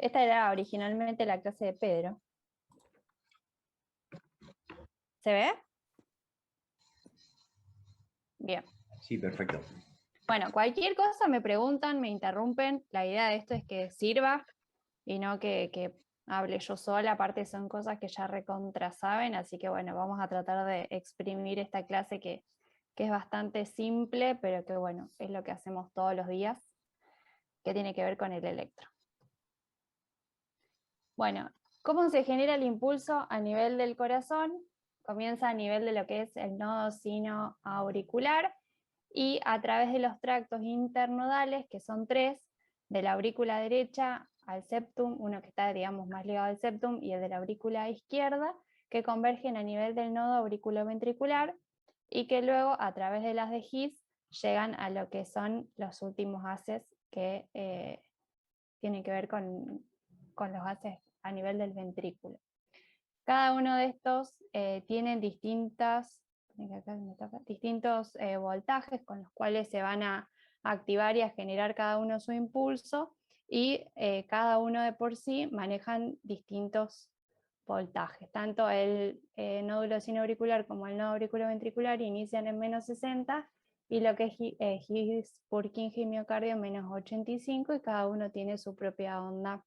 Esta era originalmente la clase de Pedro. ¿Se ve? Bien. Sí, perfecto. Bueno, cualquier cosa me preguntan, me interrumpen. La idea de esto es que sirva y no que hable yo sola. Aparte son cosas que ya recontra saben, así que bueno, vamos a tratar de exprimir esta clase que es bastante simple, pero que bueno, es lo que hacemos todos los días, que tiene que ver con el electro. Bueno, ¿cómo se genera el impulso a nivel del corazón? Comienza a nivel de lo que es el nodo sinoauricular y a través de los tractos internodales, que son 3, de la aurícula derecha al septum, uno que está, digamos, más ligado al septum, y el de la aurícula izquierda, que convergen a nivel del nodo auriculoventricular y que luego, a través de las de His, llegan a lo que son los últimos haces que tienen que ver con los haces a nivel del ventrículo. Cada uno de estos tienen distintos voltajes con los cuales se van a activar y a generar cada uno su impulso, y cada uno de por sí manejan distintos voltajes. Tanto el nódulo sinoauricular como el nodo auriculoventricular inician en menos 60, y lo que es His, Purkinje y miocardio menos 85, y cada uno tiene su propia onda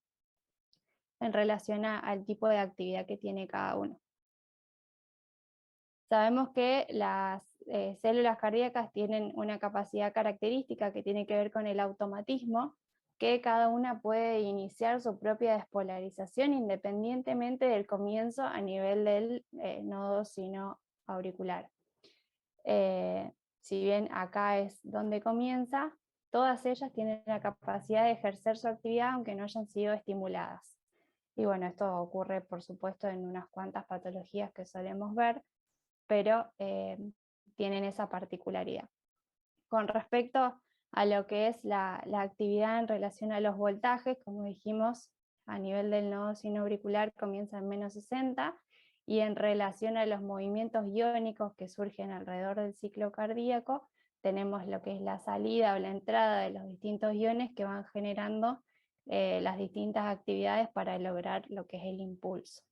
en relación al tipo de actividad que tiene cada uno. Sabemos que las células cardíacas tienen una capacidad característica que tiene que ver con el automatismo, que cada una puede iniciar su propia despolarización independientemente del comienzo a nivel del nodo sinoauricular. Si bien acá es donde comienza, todas ellas tienen la capacidad de ejercer su actividad aunque no hayan sido estimuladas. Y bueno, esto ocurre por supuesto en unas cuantas patologías que solemos ver, pero tienen esa particularidad. Con respecto a lo que es la actividad en relación a los voltajes, como dijimos, a nivel del nodo sinoauricular comienza en menos 60, y en relación a los movimientos iónicos que surgen alrededor del ciclo cardíaco, tenemos lo que es la salida o la entrada de los distintos iones que van generando las distintas actividades para lograr lo que es el impulso.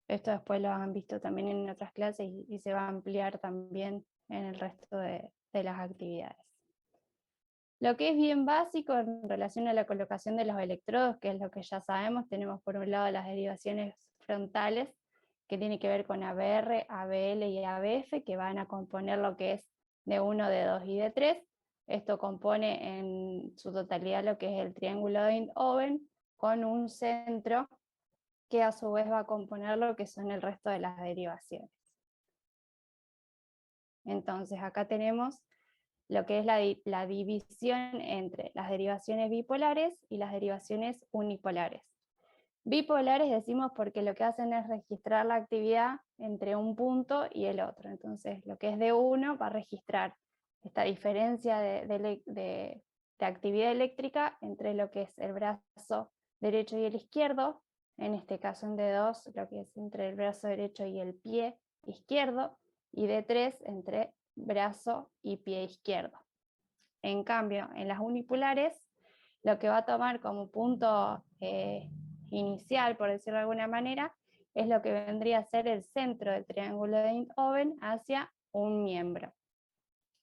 Esto después lo han visto también en otras clases y se va a ampliar también en el resto de las actividades. Lo que es bien básico en relación a la colocación de los electrodos, que es lo que ya sabemos, tenemos por un lado las derivaciones frontales, que tiene que ver con ABR, ABL y ABF, que van a componer lo que es de 1, de 2 y de 3. Esto compone en su totalidad lo que es el triángulo de Einthoven, con un centro que a su vez va a componer lo que son el resto de las derivaciones. Entonces acá tenemos lo que es la división entre las derivaciones bipolares y las derivaciones unipolares. Bipolares decimos porque lo que hacen es registrar la actividad entre un punto y el otro. Entonces lo que es de uno va a registrar esta diferencia de actividad eléctrica entre lo que es el brazo derecho y el izquierdo, en este caso en D2 lo que es entre el brazo derecho y el pie izquierdo, y D3 entre brazo y pie izquierdo. En cambio, en las unipolares, lo que va a tomar como punto inicial, por decirlo de alguna manera, es lo que vendría a ser el centro del triángulo de Einthoven hacia un miembro.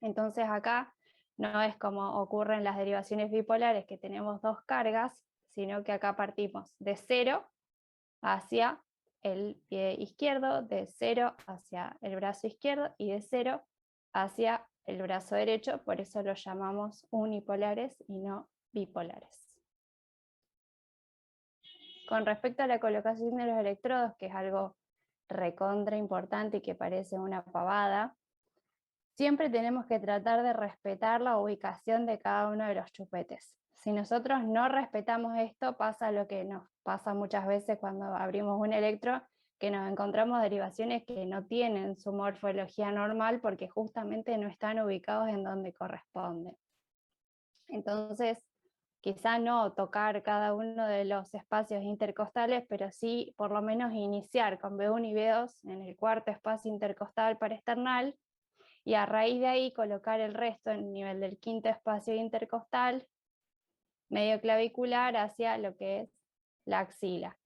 Entonces acá no es como ocurre en las derivaciones bipolares, que tenemos dos cargas, sino que acá partimos de 0 hacia el pie izquierdo, de 0 hacia el brazo izquierdo y de 0 hacia el brazo derecho, por eso los llamamos unipolares y no bipolares. Con respecto a la colocación de los electrodos, que es algo recontra importante y que parece una pavada, siempre tenemos que tratar de respetar la ubicación de cada uno de los chupetes. Si nosotros no respetamos esto, pasa lo que nos pasa muchas veces cuando abrimos un electro, que nos encontramos derivaciones que no tienen su morfología normal porque justamente no están ubicados en donde corresponde. Entonces, quizá no tocar cada uno de los espacios intercostales, pero sí por lo menos iniciar con B1 y B2 en el cuarto espacio intercostal parasternal, y a raíz de ahí colocar el resto en el nivel del quinto espacio intercostal, medio clavicular hacia lo que es la axila.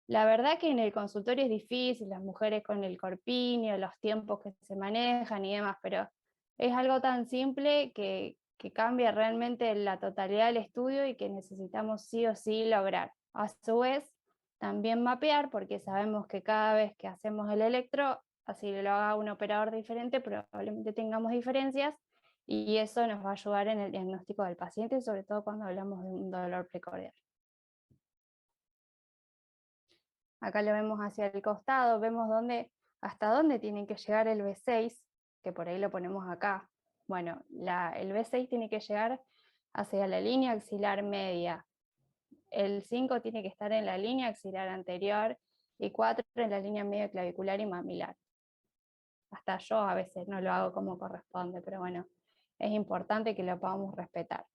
La verdad que en el consultorio es difícil, las mujeres con el corpiño, los tiempos que se manejan y demás, pero es algo tan simple que cambia realmente la totalidad del estudio y que necesitamos sí o sí lograr. A su vez, también mapear, porque sabemos que cada vez que hacemos el electro, así lo haga un operador diferente, probablemente tengamos diferencias y eso nos va a ayudar en el diagnóstico del paciente, sobre todo cuando hablamos de un dolor precordial. Acá lo vemos hacia el costado, vemos hasta dónde tiene que llegar el V6, que por ahí lo ponemos acá. Bueno, el V6 tiene que llegar hacia la línea axilar media. El 5 tiene que estar en la línea axilar anterior y 4 en la línea media clavicular y mamilar. Hasta yo a veces no lo hago como corresponde, pero bueno, es importante que lo podamos respetar.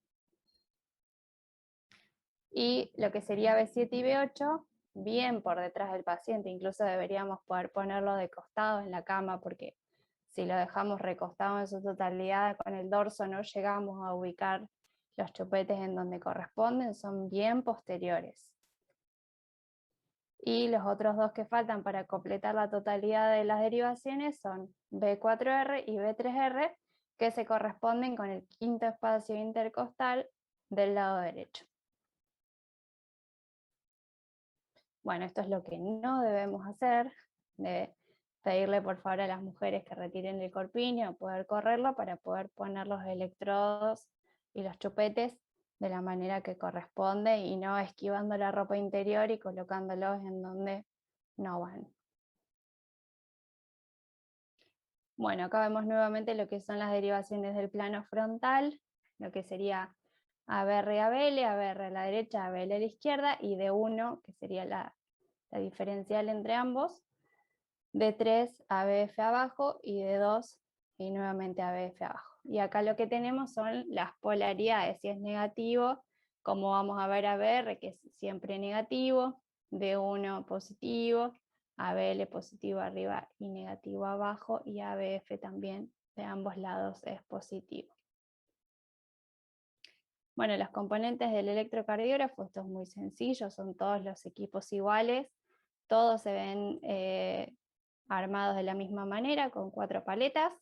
Y lo que sería B7 y B8, bien por detrás del paciente, incluso deberíamos poder ponerlo de costado en la cama, porque si lo dejamos recostado en su totalidad con el dorso no llegamos a ubicar los chupetes en donde corresponden, son bien posteriores. Y los otros dos que faltan para completar la totalidad de las derivaciones son B4R y B3R, que se corresponden con el quinto espacio intercostal del lado derecho. Bueno, esto es lo que no debemos hacer, de pedirle por favor a las mujeres que retiren el corpiño, poder correrlo para poder poner los electrodos y los chupetes de la manera que corresponde y no esquivando la ropa interior y colocándolos en donde no van. Bueno, acá vemos nuevamente lo que son las derivaciones del plano frontal, lo que sería ABR y ABL, ABR a la derecha, ABL a la izquierda, y D1, que sería la diferencial entre ambos, D3 ABF abajo y D2 y nuevamente ABF abajo. Y acá lo que tenemos son las polaridades, si es negativo, como vamos a ver ABR, que es siempre negativo, D1 positivo, ABL positivo arriba y negativo abajo, y ABF también de ambos lados es positivo. Bueno, los componentes del electrocardiógrafo, esto es muy sencillo, son todos los equipos iguales, todos se ven armados de la misma manera, con 4 paletas,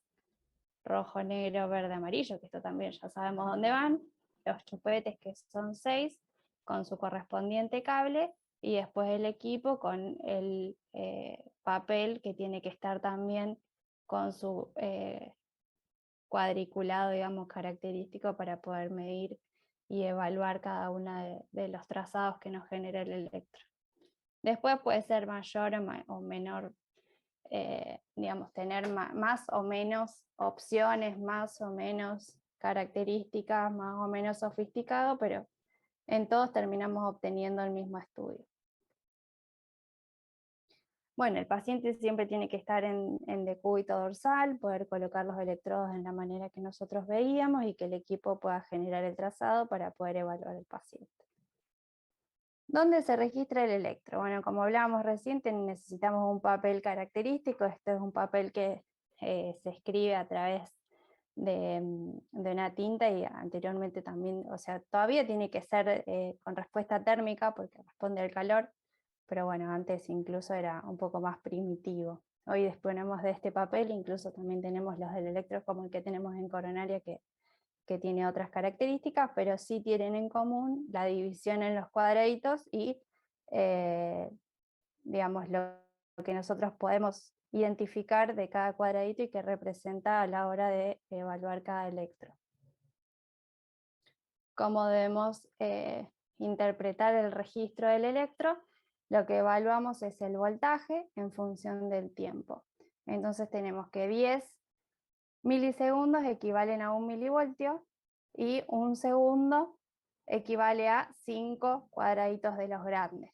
rojo, negro, verde, amarillo, que esto también ya sabemos dónde van, los chupetes que son 6, con su correspondiente cable, y después el equipo con el papel que tiene que estar también con su cuadriculado, digamos, característico para poder medir y evaluar cada uno de los trazados que nos genera el electro. Después puede ser mayor o menor, digamos, tener más o menos opciones, más o menos características, más o menos sofisticado, pero en todos terminamos obteniendo el mismo estudio. Bueno, el paciente siempre tiene que estar en decúbito dorsal, poder colocar los electrodos en la manera que nosotros veíamos y que el equipo pueda generar el trazado para poder evaluar al paciente. ¿Dónde se registra el electro? Bueno, como hablábamos recién, necesitamos un papel característico. Este es un papel que se escribe a través de una tinta y anteriormente también, o sea, todavía tiene que ser con respuesta térmica porque responde al calor, pero bueno, antes incluso era un poco más primitivo. Hoy disponemos de este papel, incluso también tenemos los del electro como el que tenemos en coronaria que tiene otras características, pero sí tienen en común la división en los cuadraditos y digamos lo que nosotros podemos identificar de cada cuadradito y que representa a la hora de evaluar cada electro. ¿Cómo debemos interpretar el registro del electro? Lo que evaluamos es el voltaje en función del tiempo. Entonces tenemos que 10 milisegundos equivalen a 1 milivoltio y 1 segundo equivale a 5 cuadraditos de los grandes.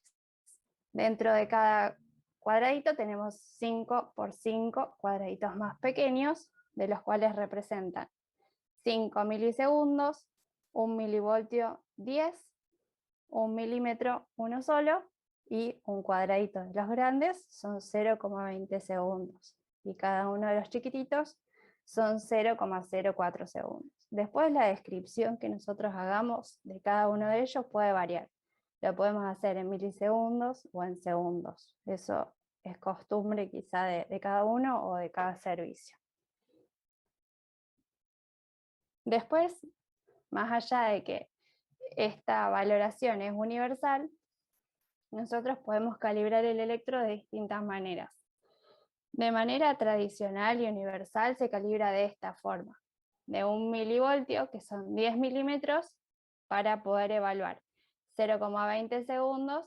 Dentro de cada cuadradito tenemos 5 por 5 cuadraditos más pequeños, de los cuales representan 5 milisegundos, 1 milivoltio 10, 1 milímetro uno solo, y un cuadradito de los grandes son 0,20 segundos. Y cada uno de los chiquititos son 0,04 segundos. Después la descripción que nosotros hagamos de cada uno de ellos puede variar. Lo podemos hacer en milisegundos o en segundos. Eso es costumbre quizá de cada uno o de cada servicio. Después, más allá de que esta valoración es universal, nosotros podemos calibrar el electro de distintas maneras. De manera tradicional y universal se calibra de esta forma, de 1 milivoltio, que son 10 milímetros, para poder evaluar 0,20 segundos,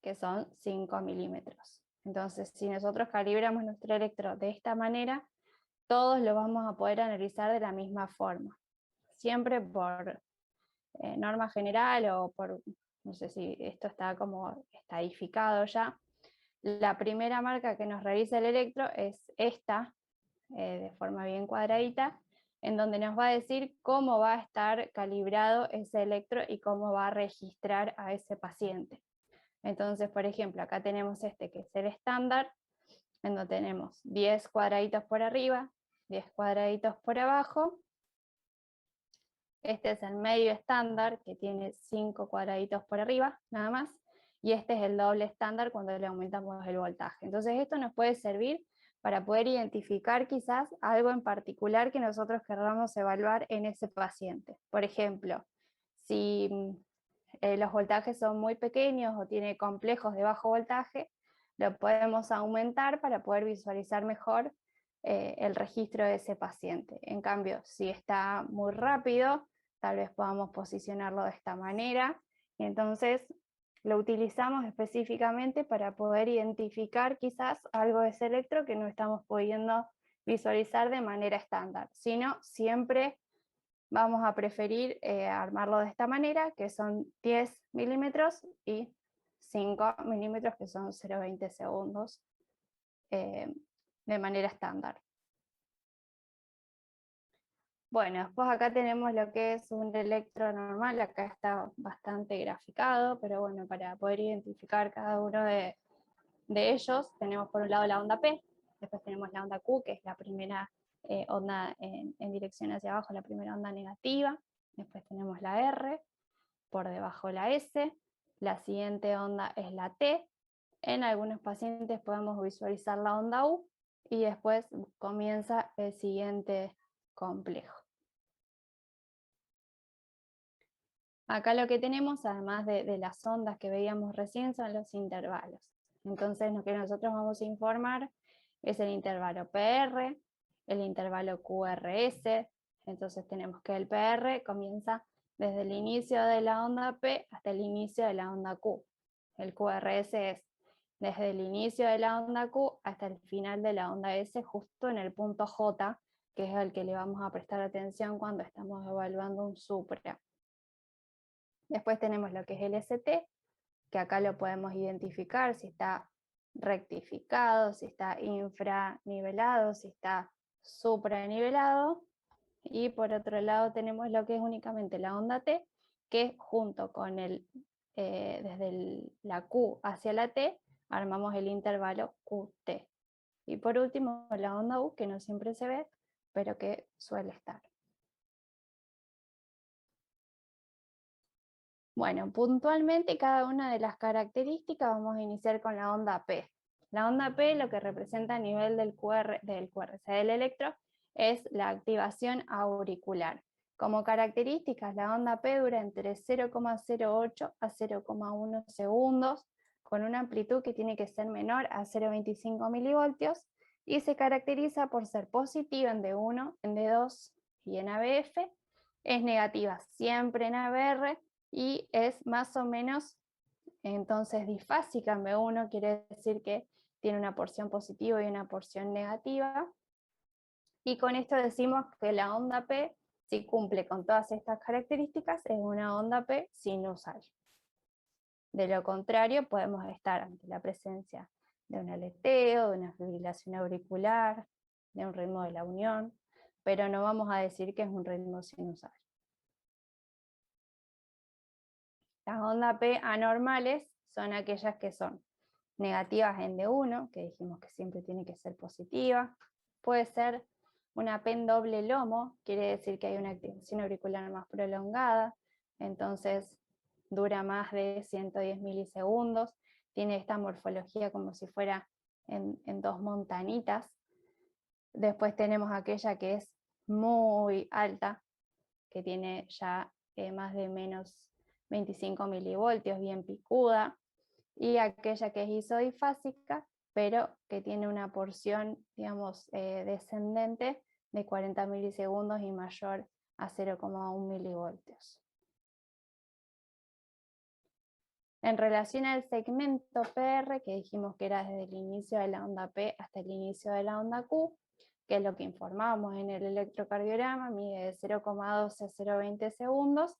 que son 5 milímetros. Entonces, si nosotros calibramos nuestro electro de esta manera, todos lo vamos a poder analizar de la misma forma. Siempre por norma general o por, no sé si esto está como estadificado ya, la primera marca que nos revisa el electro es esta, de forma bien cuadradita, en donde nos va a decir cómo va a estar calibrado ese electro y cómo va a registrar a ese paciente. Entonces, por ejemplo, acá tenemos este que es el estándar, en donde tenemos 10 cuadraditos por arriba, 10 cuadraditos por abajo. Este es el medio estándar, que tiene 5 cuadraditos por arriba, nada más. Y este es el doble estándar cuando le aumentamos el voltaje. Entonces esto nos puede servir para poder identificar quizás algo en particular que nosotros queramos evaluar en ese paciente. Por ejemplo, si los voltajes son muy pequeños o tiene complejos de bajo voltaje, lo podemos aumentar para poder visualizar mejor el registro de ese paciente. En cambio, si está muy rápido, tal vez podamos posicionarlo de esta manera, y entonces lo utilizamos específicamente para poder identificar quizás algo de ese electro que no estamos pudiendo visualizar de manera estándar, sino siempre vamos a preferir armarlo de esta manera, que son 10 milímetros y 5 milímetros, que son 0,20 segundos, de manera estándar. Bueno, después acá tenemos lo que es un electro normal, acá está bastante graficado, pero bueno, para poder identificar cada uno de ellos, tenemos por un lado la onda P, después tenemos la onda Q, que es la primera onda en dirección hacia abajo, la primera onda negativa, después tenemos la R, por debajo la S, la siguiente onda es la T, en algunos pacientes podemos visualizar la onda U, y después comienza el siguiente complejo. Acá lo que tenemos, además de las ondas que veíamos recién, son los intervalos. Entonces lo que nosotros vamos a informar es el intervalo PR, el intervalo QRS. Entonces tenemos que el PR comienza desde el inicio de la onda P hasta el inicio de la onda Q. El QRS es desde el inicio de la onda Q hasta el final de la onda S, justo en el punto J, que es al que le vamos a prestar atención cuando estamos evaluando un supra. Después tenemos lo que es el ST, que acá lo podemos identificar si está rectificado, si está infranivelado, si está supranivelado. Y por otro lado tenemos lo que es únicamente la onda T, que junto con desde la Q hacia la T, armamos el intervalo QT. Y por último la onda U, que no siempre se ve, pero que suele estar. Bueno, puntualmente cada una de las características vamos a iniciar con la onda P. La onda P lo que representa a nivel del QRS del electro es la activación auricular. Como características, la onda P dura entre 0,08 a 0,1 segundos, con una amplitud que tiene que ser menor a 0,25 milivoltios, y se caracteriza por ser positiva en D1, en D2 y en ABF, es negativa siempre en ABR, y es más o menos entonces difásica en B1, quiere decir que tiene una porción positiva y una porción negativa. Y con esto decimos que la onda P, si cumple con todas estas características, es una onda P sinusal. De lo contrario, podemos estar ante la presencia de un aleteo, de una fibrilación auricular, de un ritmo de la unión, pero no vamos a decir que es un ritmo sinusal. Las ondas P anormales son aquellas que son negativas en D1, que dijimos que siempre tiene que ser positiva. Puede ser Una PEN doble lomo quiere decir que hay una activación auricular más prolongada, entonces dura más de 110 milisegundos, tiene esta morfología como si fuera en dos montanitas. Después tenemos aquella que es muy alta, que tiene ya más de menos 25 milivoltios, bien picuda, y aquella que es isodifásica, pero que tiene una porción, digamos, descendente de 40 milisegundos y mayor a 0,1 milivoltios. En relación al segmento PR, que dijimos que era desde el inicio de la onda P hasta el inicio de la onda Q, que es lo que informamos en el electrocardiograma, mide de 0,12 a 0,20 segundos,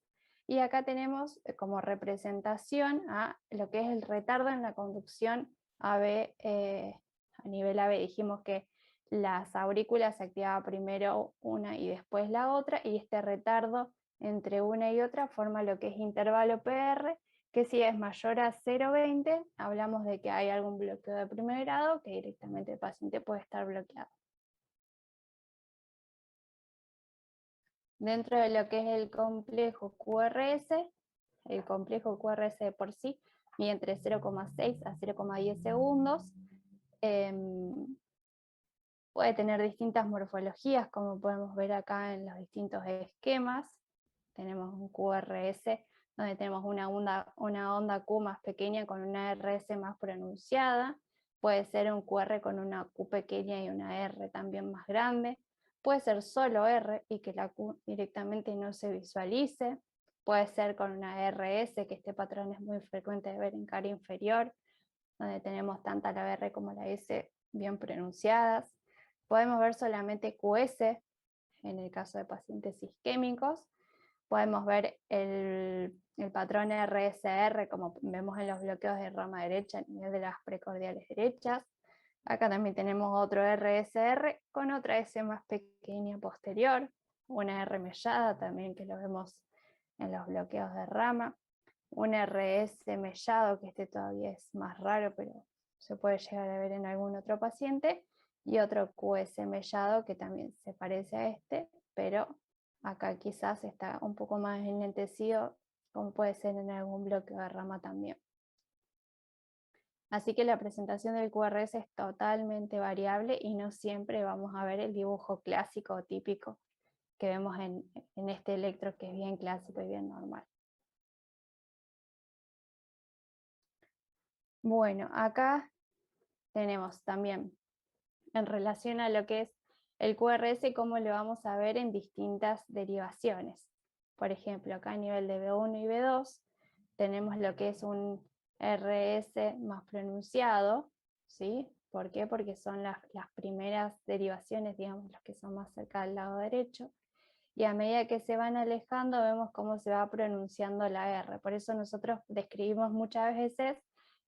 y acá tenemos como representación a lo que es el retardo en la conducción AB, a nivel AB. Dijimos que las aurículas se activaba primero una y después la otra, y este retardo entre una y otra forma lo que es intervalo PR, que si es mayor a 0,20, hablamos de que hay algún bloqueo de primer grado, que directamente el paciente puede estar bloqueado. Dentro de lo que es el complejo QRS, el complejo QRS de por sí mide entre 0,6 a 0,10 segundos. Puede tener distintas morfologías, como podemos ver acá en los distintos esquemas. Tenemos un QRS donde tenemos una onda Q más pequeña con una RS más pronunciada. Puede ser un QR con una Q pequeña y una R también más grande. Puede ser solo R y que la Q directamente no se visualice. Puede ser con una RS, que este patrón es muy frecuente de ver en cara inferior, donde tenemos tanto la R como la S bien pronunciadas. Podemos ver solamente QS en el caso de pacientes isquémicos. Podemos ver el patrón RSR, como vemos en los bloqueos de rama derecha a nivel de las precordiales derechas. Acá también tenemos otro RSR con otra S más pequeña posterior, una R mellada también que lo vemos en los bloqueos de rama, un RS mellado, que este todavía es más raro, pero se puede llegar a ver en algún otro paciente, y otro QS mellado que también se parece a este, pero acá quizás está un poco más enlentecido, como puede ser en algún bloqueo de rama también. Así que la presentación del QRS es totalmente variable y no siempre vamos a ver el dibujo clásico o típico que vemos en este electro, que es bien clásico y bien normal. Bueno, acá tenemos también en relación a lo que es el QRS, cómo lo vamos a ver en distintas derivaciones. Por ejemplo, acá a nivel de B1 y B2 tenemos lo que es un RS más pronunciado, ¿sí? ¿Por qué? Porque son las primeras derivaciones, digamos, las que son más cerca del lado derecho, y a medida que se van alejando vemos cómo se va pronunciando la R. Por eso nosotros describimos muchas veces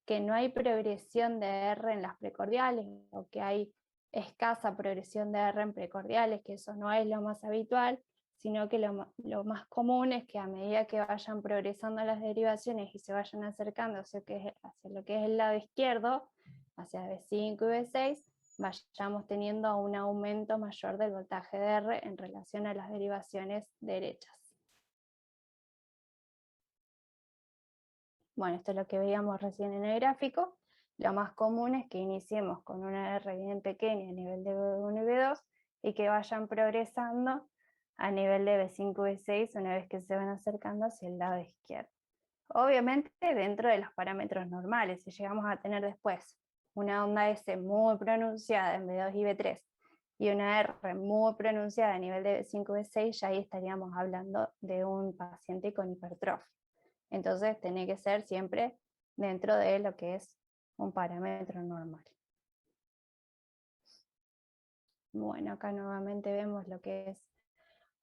que no hay progresión de R en las precordiales, o que hay escasa progresión de R en precordiales, que eso no es lo más habitual, sino que lo más común es que a medida que vayan progresando las derivaciones y se vayan acercando hacia lo que es el lado izquierdo, hacia B5 y B6, vayamos teniendo un aumento mayor del voltaje de R en relación a las derivaciones derechas. Bueno, esto es lo que veíamos recién en el gráfico. Lo más común es que iniciemos con una R bien pequeña a nivel de B1 y B2 y que vayan progresando a nivel de B5 y B6 una vez que se van acercando hacia el lado izquierdo. Obviamente dentro de los parámetros normales. Si llegamos a tener después una onda S muy pronunciada en B2 y B3 y una R muy pronunciada a nivel de B5 y B6, ya ahí estaríamos hablando de un paciente con hipertrofia. Entonces tiene que ser siempre dentro de lo que es un parámetro normal. Bueno, acá nuevamente vemos lo que es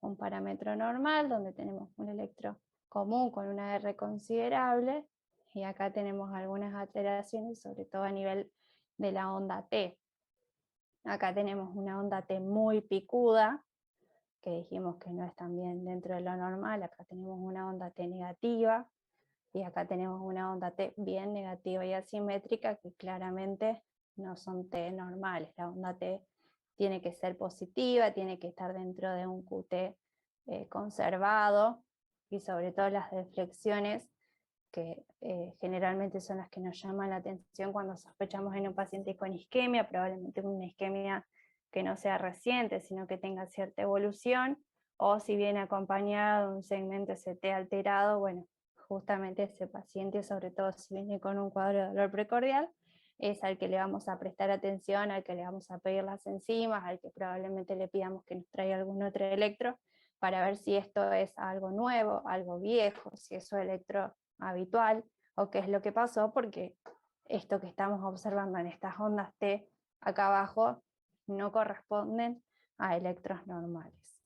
un parámetro normal, donde tenemos un electro común con una R considerable, y acá tenemos algunas alteraciones, sobre todo a nivel de la onda T. Acá tenemos una onda T muy picuda, que dijimos que no es también dentro de lo normal. Acá tenemos una onda T negativa, y acá tenemos una onda T bien negativa y asimétrica, que claramente no son T normales. La onda T tiene que ser positiva, tiene que estar dentro de un QT conservado, y sobre todo las deflexiones, que generalmente son las que nos llaman la atención cuando sospechamos en un paciente con isquemia, probablemente una isquemia que no sea reciente, sino que tenga cierta evolución, o si viene acompañado de un segmento ST alterado, bueno, justamente ese paciente, sobre todo si viene con un cuadro de dolor precordial, es al que le vamos a prestar atención, al que le vamos a pedir las enzimas, al que probablemente le pidamos que nos traiga algún otro electro, para ver si esto es algo nuevo, algo viejo, si es su electro habitual, o qué es lo que pasó, porque esto que estamos observando en estas ondas T acá abajo no corresponden a electros normales.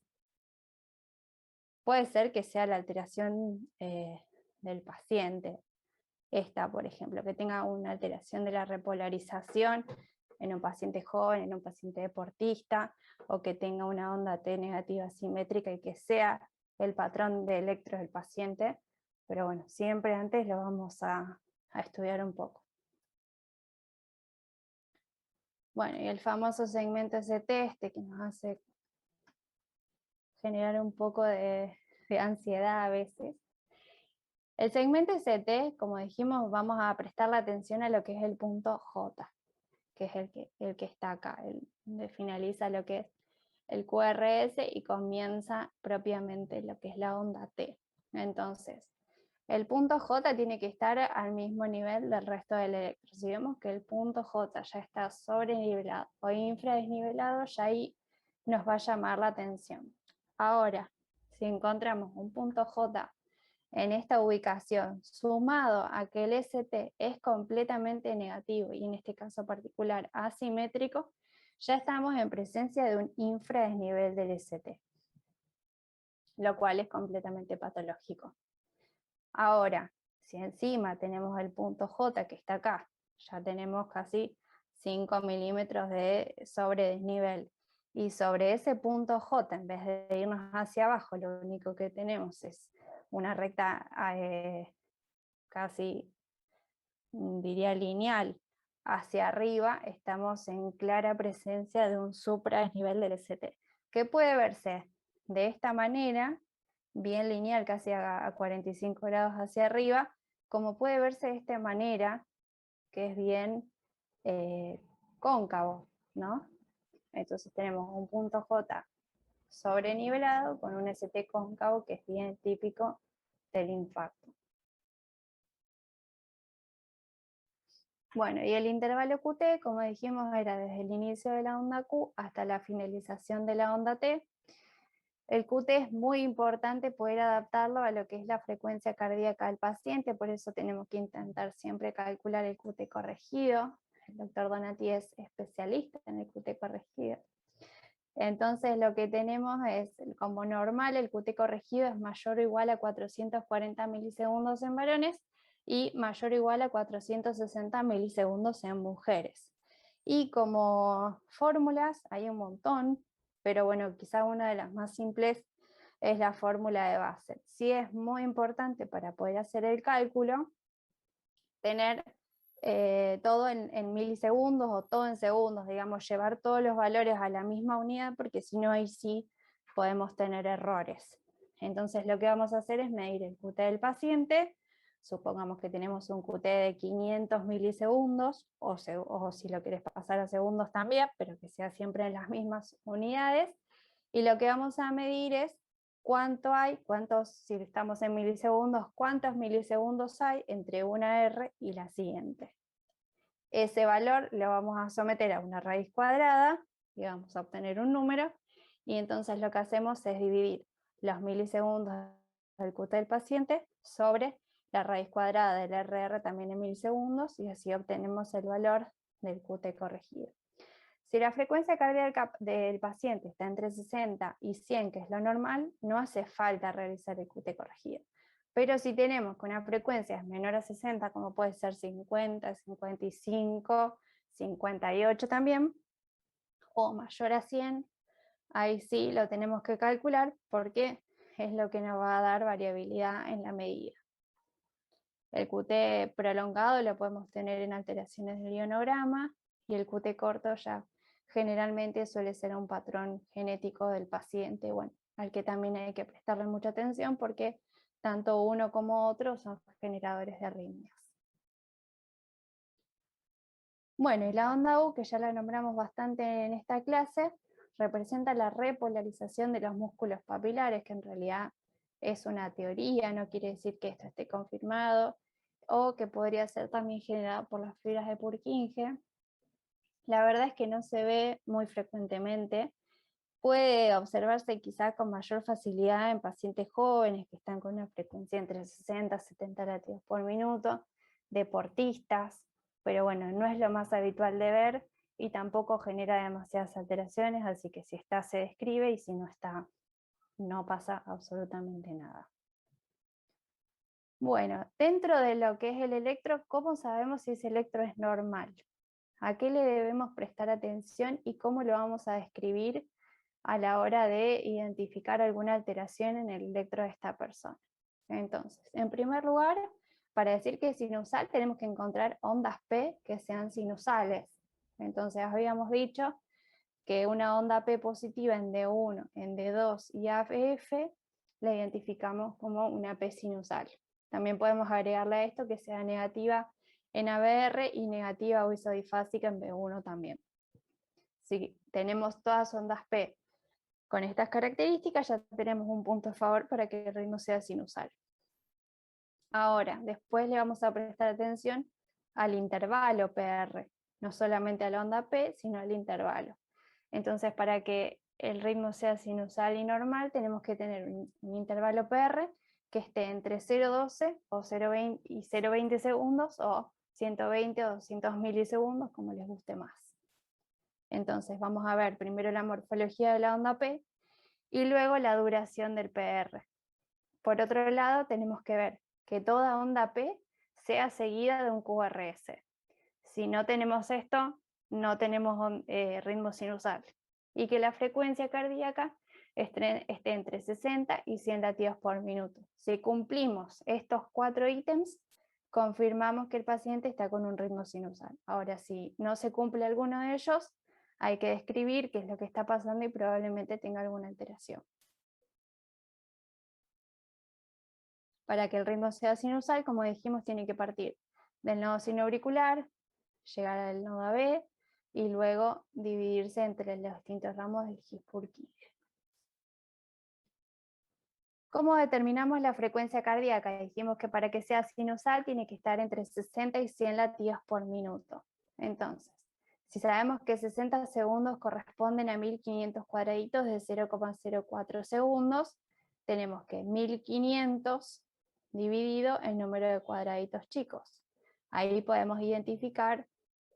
Puede ser que sea la alteración del paciente, esta, por ejemplo, que tenga una alteración de la repolarización en un paciente joven, en un paciente deportista, o que tenga una onda T negativa simétrica y que sea el patrón de electros del paciente, pero bueno, siempre antes lo vamos a estudiar un poco. Bueno, y el famoso segmento ST, que nos hace generar un poco de ansiedad a veces. El segmento ST, como dijimos, vamos a prestar la atención a lo que es el punto J, que es el que está acá, donde finaliza lo que es el QRS y comienza propiamente lo que es la onda T. Entonces, el punto J tiene que estar al mismo nivel del resto del electro. Si vemos que el punto J ya está sobrenivelado o infradesnivelado, ya ahí nos va a llamar la atención. Ahora, si encontramos un punto J en esta ubicación, sumado a que el ST es completamente negativo, y en este caso particular asimétrico, ya estamos en presencia de un infradesnivel del ST, lo cual es completamente patológico. Ahora, si encima tenemos el punto J que está acá, ya tenemos casi 5 milímetros de sobredesnivel, y sobre ese punto J, en vez de irnos hacia abajo, lo único que tenemos es una recta casi, diría, lineal hacia arriba, estamos en clara presencia de un supradesnivel del ST, que puede verse de esta manera, bien lineal, casi a 45 grados hacia arriba, como puede verse de esta manera, que es bien cóncavo, ¿no? Entonces tenemos un punto J sobrenivelado con un ST cóncavo, que es bien típico del infarto. Bueno, y el intervalo QT, como dijimos, era desde el inicio de la onda Q hasta la finalización de la onda T. El QT es muy importante poder adaptarlo a lo que es la frecuencia cardíaca del paciente, por eso tenemos que intentar siempre calcular el QT corregido. El doctor Donati es especialista en el QT corregido. Entonces lo que tenemos es, como normal, el QT corregido es mayor o igual a 440 milisegundos en varones y mayor o igual a 460 milisegundos en mujeres. Y como fórmulas hay un montón, pero bueno, quizá una de las más simples es la fórmula de Bassett. Sí es muy importante para poder hacer el cálculo tener todo en milisegundos o todo en segundos, digamos, llevar todos los valores a la misma unidad, porque si no, ahí sí podemos tener errores. Entonces lo que vamos a hacer es medir el QT del paciente. Supongamos que tenemos un QT de 500 milisegundos, o si lo quieres pasar a segundos también, pero que sea siempre en las mismas unidades. Y lo que vamos a medir es cuánto hay, si estamos en milisegundos, cuántos milisegundos hay entre una R y la siguiente. Ese valor lo vamos a someter a una raíz cuadrada y vamos a obtener un número, y entonces lo que hacemos es dividir los milisegundos del QT del paciente sobre la raíz cuadrada del RR también en milisegundos, y así obtenemos el valor del QT corregido. Si la frecuencia cardíaca del paciente está entre 60 y 100, que es lo normal, no hace falta realizar el QT corregido. Pero si tenemos que una frecuencia es menor a 60, como puede ser 50, 55, 58 también, o mayor a 100, ahí sí lo tenemos que calcular, porque es lo que nos va a dar variabilidad en la medida. El QT prolongado lo podemos tener en alteraciones del ionograma, y el QT corto ya generalmente suele ser un patrón genético del paciente, bueno, al que también hay que prestarle mucha atención porque tanto uno como otro son generadores de arritmias. Bueno, y la onda U, que ya la nombramos bastante en esta clase, representa la repolarización de los músculos papilares, que en realidad es una teoría, no quiere decir que esto esté confirmado, o que podría ser también generado por las fibras de Purkinje. La verdad es que no se ve muy frecuentemente. Puede observarse quizá con mayor facilidad en pacientes jóvenes que están con una frecuencia entre 60 y 70 latidos por minuto, deportistas, pero bueno, no es lo más habitual de ver y tampoco genera demasiadas alteraciones, así que si está se describe y si no está no pasa absolutamente nada. Bueno, dentro de lo que es el electro, ¿cómo sabemos si ese electro es normal? ¿A qué le debemos prestar atención y cómo lo vamos a describir a la hora de identificar alguna alteración en el electro de esta persona? Entonces, en primer lugar, para decir que es sinusal tenemos que encontrar ondas P que sean sinusales. Entonces habíamos dicho que una onda P positiva en D1, en D2 y AF la identificamos como una P sinusal. También podemos agregarle a esto que sea negativa en ABR y negativa o isodifásica en B1 también. Si tenemos todas ondas P con estas características, ya tenemos un punto a favor para que el ritmo sea sinusal. Ahora, después le vamos a prestar atención al intervalo PR, no solamente a la onda P, sino al intervalo. Entonces, para que el ritmo sea sinusal y normal, tenemos que tener un intervalo PR que esté entre 0,12 o 0,20 y 0,20 segundos o 120 o 200 milisegundos, como les guste más. Entonces, vamos a ver primero la morfología de la onda P y luego la duración del PR. Por otro lado, tenemos que ver que toda onda P sea seguida de un QRS. Si no tenemos esto, no tenemos ritmo sinusal. Y que la frecuencia cardíaca esté entre 60 y 100 latidos por minuto. Si cumplimos estos 4 ítems, confirmamos que el paciente está con un ritmo sinusal. Ahora, si no se cumple alguno de ellos, hay que describir qué es lo que está pasando y probablemente tenga alguna alteración. Para que el ritmo sea sinusal, como dijimos, tiene que partir del nodo sinoauricular, llegar al nodo AB y luego dividirse entre los distintos ramos del His-Purkinje. ¿Cómo determinamos la frecuencia cardíaca? Dijimos que para que sea sinusal tiene que estar entre 60 y 100 latidos por minuto. Entonces, si sabemos que 60 segundos corresponden a 1500 cuadraditos de 0,04 segundos, tenemos que 1500 dividido el número de cuadraditos chicos. Ahí podemos identificar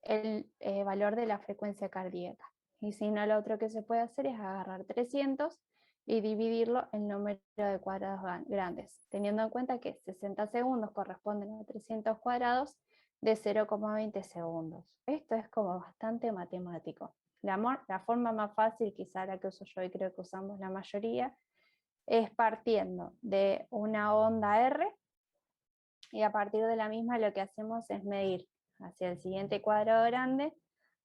el valor de la frecuencia cardíaca. Y si no, lo otro que se puede hacer es agarrar 300 y dividirlo en número de cuadrados grandes, teniendo en cuenta que 60 segundos corresponden a 300 cuadrados de 0,20 segundos. Esto es como bastante matemático. La forma más fácil, quizá la que uso yo y creo que usamos la mayoría, es partiendo de una onda R y a partir de la misma lo que hacemos es medir hacia el siguiente cuadrado grande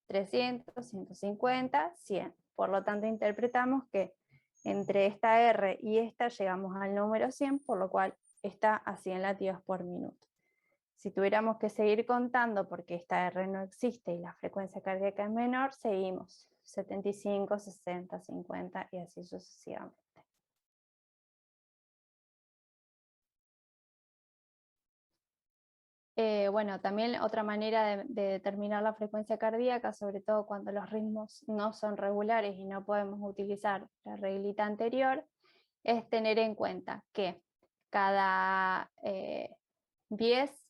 300, 150, 100. Por lo tanto, interpretamos que entre esta R y esta llegamos al número 100, por lo cual está a 100 latidos por minuto. Si tuviéramos que seguir contando porque esta R no existe y la frecuencia cardíaca es menor, seguimos 75, 60, 50 y así sucesivamente. Bueno, también otra manera de determinar la frecuencia cardíaca, sobre todo cuando los ritmos no son regulares y no podemos utilizar la reglita anterior, es tener en cuenta que cada 10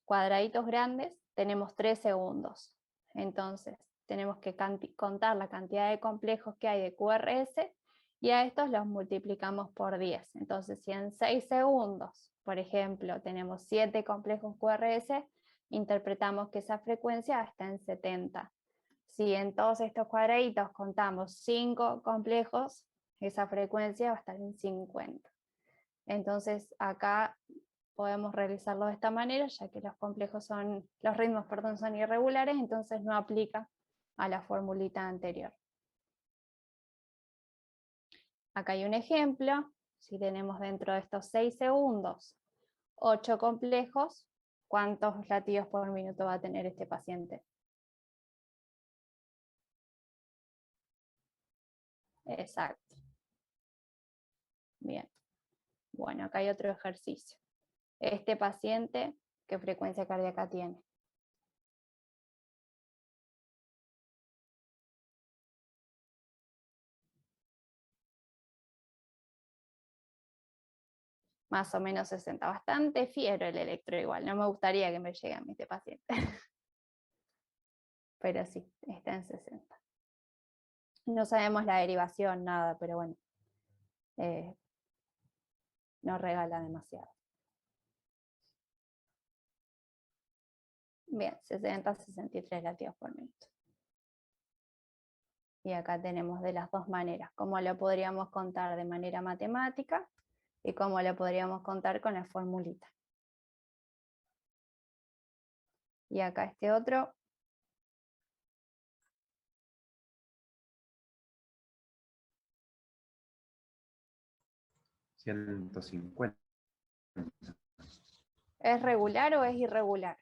cuadraditos grandes tenemos 3 segundos. Entonces, tenemos que contar la cantidad de complejos que hay de QRS y a estos los multiplicamos por 10. Entonces, si en 6 segundos, por ejemplo, tenemos 7 complejos QRS, interpretamos que esa frecuencia está en 70. Si en todos estos cuadraditos contamos 5 complejos, esa frecuencia va a estar en 50. Entonces, acá podemos realizarlo de esta manera, ya que los ritmos son irregulares, entonces no aplica a la formulita anterior. Acá hay un ejemplo. Si tenemos dentro de estos 6 segundos 8 complejos, ¿cuántos latidos por minuto va a tener este paciente? Exacto. Bien. Bueno, acá hay otro ejercicio. Este paciente, ¿qué frecuencia cardíaca tiene? Más o menos 60. Bastante fiero el electro igual. No me gustaría que me llegue a mí este paciente. Pero sí, está en 60. No sabemos la derivación, nada, pero bueno. No regala demasiado. Bien, 60, 63 latidos por minuto. Y acá tenemos de las dos maneras. Cómo lo podríamos contar de manera matemática y cómo lo podríamos contar con la formulita. Y acá este otro. ¿150? ¿Es regular o es irregular?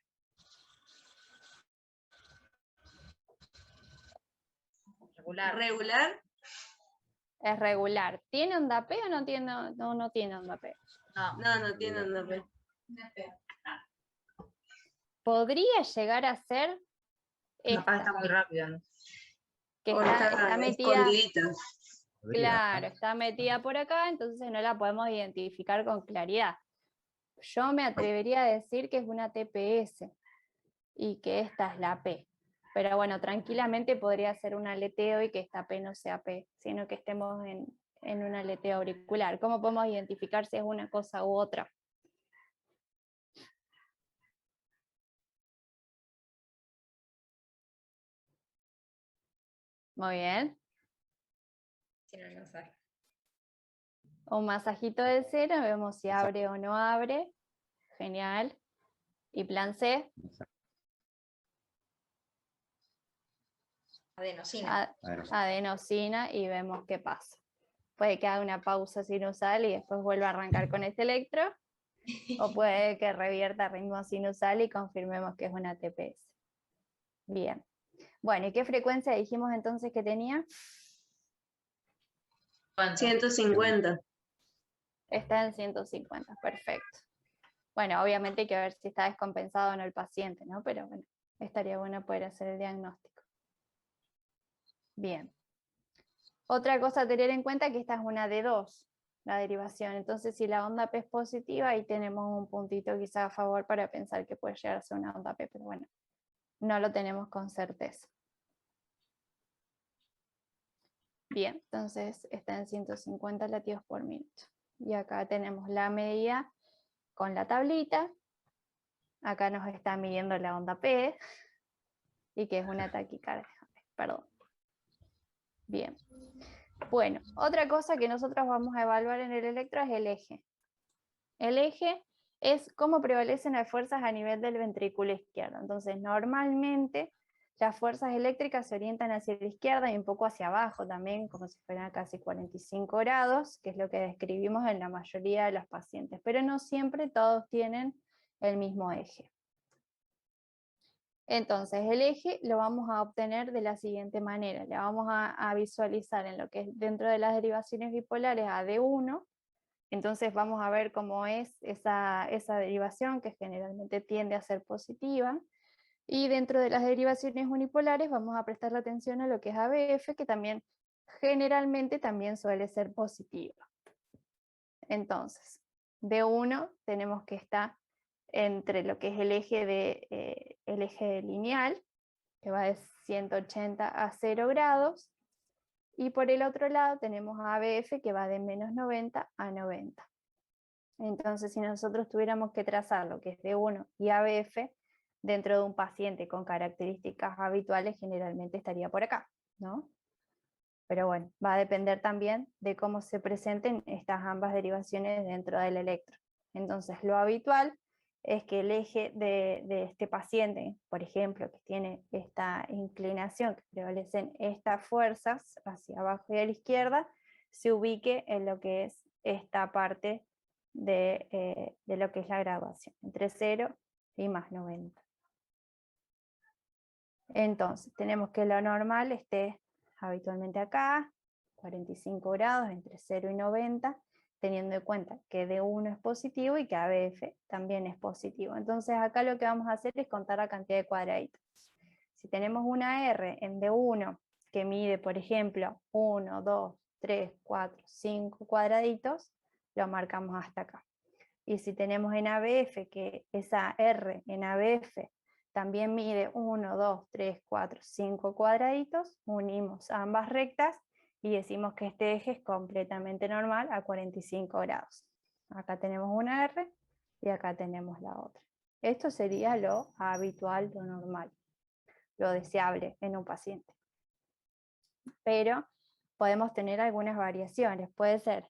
¿Regular? Es regular. ¿Tiene onda P o no tiene, no tiene onda P? No tiene onda P. Podría llegar a ser Capaz esta, está muy rápido, ¿no? que O está metida, escondidita. claro, está metida por acá, entonces no la podemos identificar con claridad. Yo me atrevería a decir que es una TPS y que esta es la P. Pero bueno, tranquilamente podría ser un aleteo y que esta P no sea P, sino que estemos en un aleteo auricular. ¿Cómo podemos identificar si es una cosa u otra? Muy bien. Un masajito de cera, vemos si abre o no abre. Genial. Y plan C. Adenosina. Adenosina y vemos qué pasa. Puede que haga una pausa sinusal y después vuelva a arrancar con este electro, o puede que revierta ritmo sinusal y confirmemos que es una TPS. Bien. Bueno, ¿y qué frecuencia dijimos entonces que tenía? 150. Está en 150, perfecto. Bueno, obviamente hay que ver si está descompensado o no el paciente, ¿no? Pero bueno, estaría bueno poder hacer el diagnóstico. Bien. Otra cosa a tener en cuenta es que esta es una de 2, la derivación. Entonces, si la onda P es positiva, ahí tenemos un puntito quizá a favor para pensar que puede llegar a ser una onda P, pero bueno, no lo tenemos con certeza. Bien, entonces está en 150 latidos por minuto. Y acá tenemos la medida con la tablita. Acá nos está midiendo la onda P y que es una taquicardia. Perdón. Bien. Bueno, otra cosa que nosotros vamos a evaluar en el electro es el eje. El eje es cómo prevalecen las fuerzas a nivel del ventrículo izquierdo. Entonces, normalmente las fuerzas eléctricas se orientan hacia la izquierda y un poco hacia abajo también, como si fueran casi 45 grados, que es lo que describimos en la mayoría de los pacientes, pero no siempre todos tienen el mismo eje. Entonces, el eje lo vamos a obtener de la siguiente manera. Le vamos a visualizar en lo que es dentro de las derivaciones bipolares a D1. Entonces vamos a ver cómo es esa derivación, que generalmente tiende a ser positiva. Y dentro de las derivaciones unipolares vamos a prestar la atención a lo que es ABF, que también generalmente también suele ser positiva. Entonces, D1 tenemos que estar entre lo que es el eje lineal, que va de 180 a 0 grados, y por el otro lado tenemos a ABF, que va de menos 90 a 90. Entonces, si nosotros tuviéramos que trazar lo que es D1 y ABF dentro de un paciente con características habituales, generalmente estaría por acá, ¿no? Pero bueno, va a depender también de cómo se presenten estas ambas derivaciones dentro del electro. Entonces, lo habitual es que el eje de este paciente, por ejemplo, que tiene esta inclinación, que prevalecen estas fuerzas hacia abajo y a la izquierda, se ubique en lo que es esta parte de lo que es la graduación, entre 0 y más 90. Entonces, tenemos que lo normal esté habitualmente acá, 45 grados, entre 0 y 90, teniendo en cuenta que D1 es positivo y que ABF también es positivo. Entonces acá lo que vamos a hacer es contar la cantidad de cuadraditos. Si tenemos una R en D1 que mide, por ejemplo, 1, 2, 3, 4, 5 cuadraditos, lo marcamos hasta acá. Y si tenemos en ABF que esa R en ABF también mide 1, 2, 3, 4, 5 cuadraditos, unimos ambas rectas y decimos que este eje es completamente normal a 45 grados. Acá tenemos una R y acá tenemos la otra. Esto sería lo habitual, lo normal, lo deseable en un paciente. Pero podemos tener algunas variaciones. Puede ser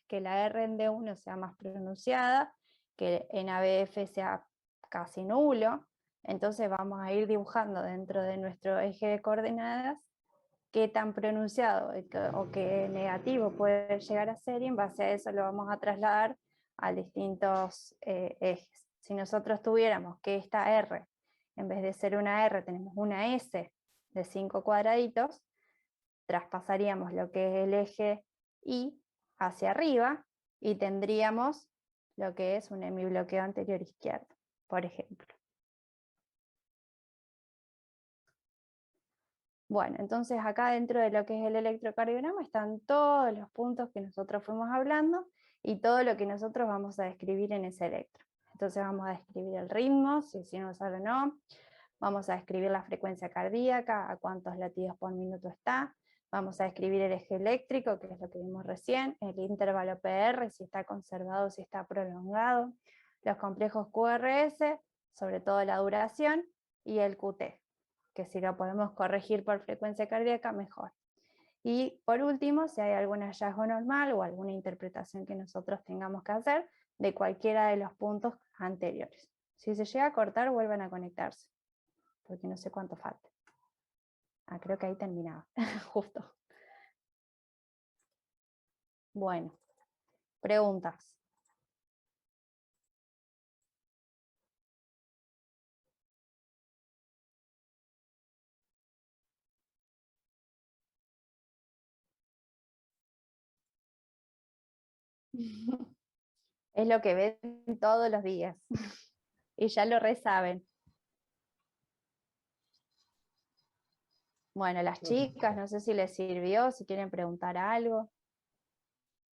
que la R en D1 sea más pronunciada, que en ABF sea casi nulo. Entonces vamos a ir dibujando dentro de nuestro eje de coordenadas qué tan pronunciado o qué negativo puede llegar a ser, y en base a eso lo vamos a trasladar a distintos ejes. Si nosotros tuviéramos que esta R, en vez de ser una R, tenemos una S de 5 cuadraditos, traspasaríamos lo que es el eje Y hacia arriba y tendríamos lo que es un hemibloqueo anterior izquierdo, por ejemplo. Bueno, entonces acá dentro de lo que es el electrocardiograma están todos los puntos que nosotros fuimos hablando y todo lo que nosotros vamos a describir en ese electro. Entonces vamos a describir el ritmo, si es sinusal o no, vamos a describir la frecuencia cardíaca, a cuántos latidos por minuto está, vamos a describir el eje eléctrico, que es lo que vimos recién, el intervalo PR, si está conservado, si está prolongado, los complejos QRS, sobre todo la duración, y el QT, que si lo podemos corregir por frecuencia cardíaca, mejor. Y por último, si hay algún hallazgo normal o alguna interpretación que nosotros tengamos que hacer de cualquiera de los puntos anteriores. Si se llega a cortar, vuelvan a conectarse, porque no sé cuánto falta. Ah, creo que ahí terminaba, justo. Bueno, preguntas. Es lo que ven todos los días. Y ya lo resaben. Bueno, las chicas, no sé si les sirvió, si quieren preguntar algo.